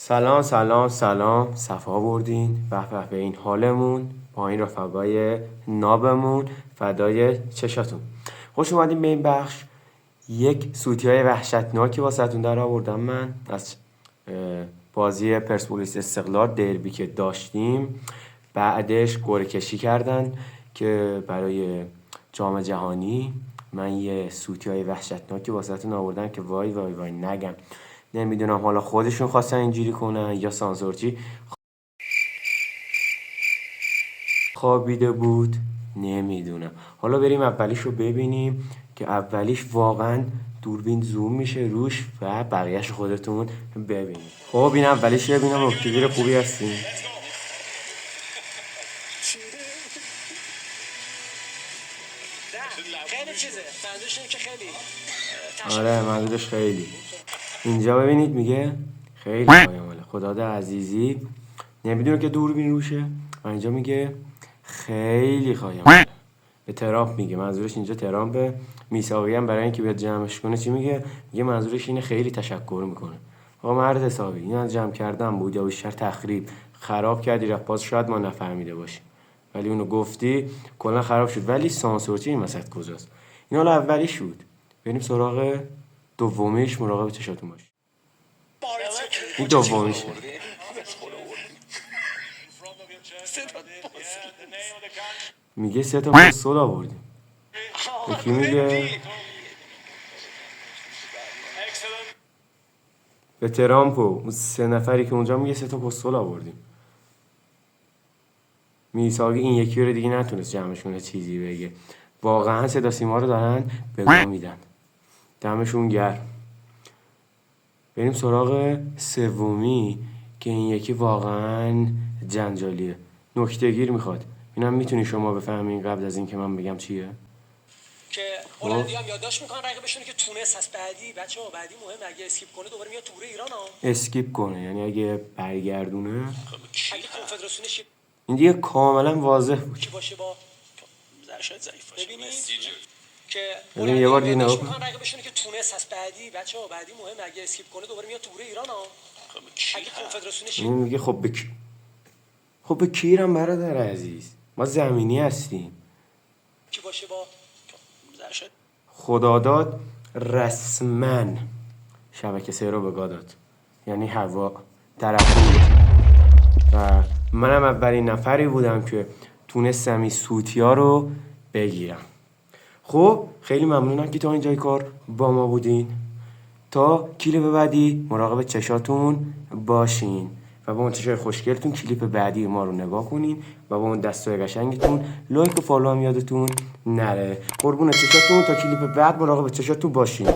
سلام سلام سلام صفا بردین به این حالمون با این رفقای نابمون فدای چشاتون. خوش اومدین به این بخش. یک سوتیای وحشتناکی واسهتون در آوردم من از بازی پرسپولیس استقلال دربی که داشتیم. بعدش قرعه کشی کردن که برای جام جهانی من یه سوتیای وحشتناکی واسهتون آوردم که وای وای وای نگم. نمیدونم حالا خودشون خواستن اینجوری کنن یا سانسورچی خوابیده بود، نمیدونم. حالا بریم اولیش رو ببینیم که اولیش واقعا دوربین زوم میشه روش و بقیهش خودتون ببینید. خب این اولیش رو ببینم اکتیویر خوبی هستیم. خیلی چیزه منظورش اینه که خیلی آره منظورش خیلی. اینجا ببینید میگه خیلی پایماله خداد عزیزی، نمیدونه که دوربین روشه و اینجا میگه خیلی خواهیم به ترامپ میگه، منظورش اینجا ترامپه. میساقی هم برای اینکه بیاد جمعش کنه چی میگه؟ میگه منظورش اینه خیلی تشکر میکنه. آقا مرد حسابی این از جمع کردن بود یا بیشتر تخریب خراب کردی رفت، باز شاید ما نفهمیده باشیم ولی اونو گفتی کلا خراب شد. ولی سانسورچی این وسط کجاست؟ این حالا اولیش بود. بریم سراغ دومیش، مراقب چشاتون باشید. این دومیشه. میگه 3 تا پستول آوردیم. یکی میگه به ترامپ و اون 3 نفری که اونجا میگه 3 تا پستول آوردیم. میساقی این یکی رو دیگه نتونست جمعش کنه چیزی بگه. واقعا صدا سیما رو دارن بگاه میدن، دمشون گرم. بریم سراغ سومی که این یکی واقعا جنجالیه، نکته گیر میخواد. اینم میتونی شما بفهمین قبل از این که من بگم چیه؟ که هلندی هم یادداشت میکنن رقیبشون که تونس هست. بچه‌ها بعدی مهم، اگه اسکیپ کنه دوباره میاد توره ایران ها. اسکیپ کنه یعنی اگه برگردونه. اگه کنفدراسیونش این دیگه کاملا واضح بود که باشه با شاید ضعیف باشه. ببینید که ببین یه بار دیگه نگاه کن. رقیبشون که تونس هست. بچه‌ها بعدی مهم، اگه اسکیپ کنه دوباره میاد توره ایران ها. اگه کنفدراسیونش این میگه خب به کیرم برادر عزیز، ما زمینی هستیم. که باشه با خداداد رسما شبکه 3 رو به گا داد، یعنی هوا طرفی. و منم اولین نفری بودم که تونستم این سوتیا رو بگیرم. خب خیلی ممنونم که تا اینجای کار با ما بودین. تا کلیپ بعدی مراقب چشاتون باشین و با اون چشای خوشگلتون کلیپ بعدی ما رو نگاه کنین و با اون دستای قشنگتون لایک و فالو هم یادتون نره. قربون چشاتون، تا کلیپ بعد مراقب چشاتون باشین.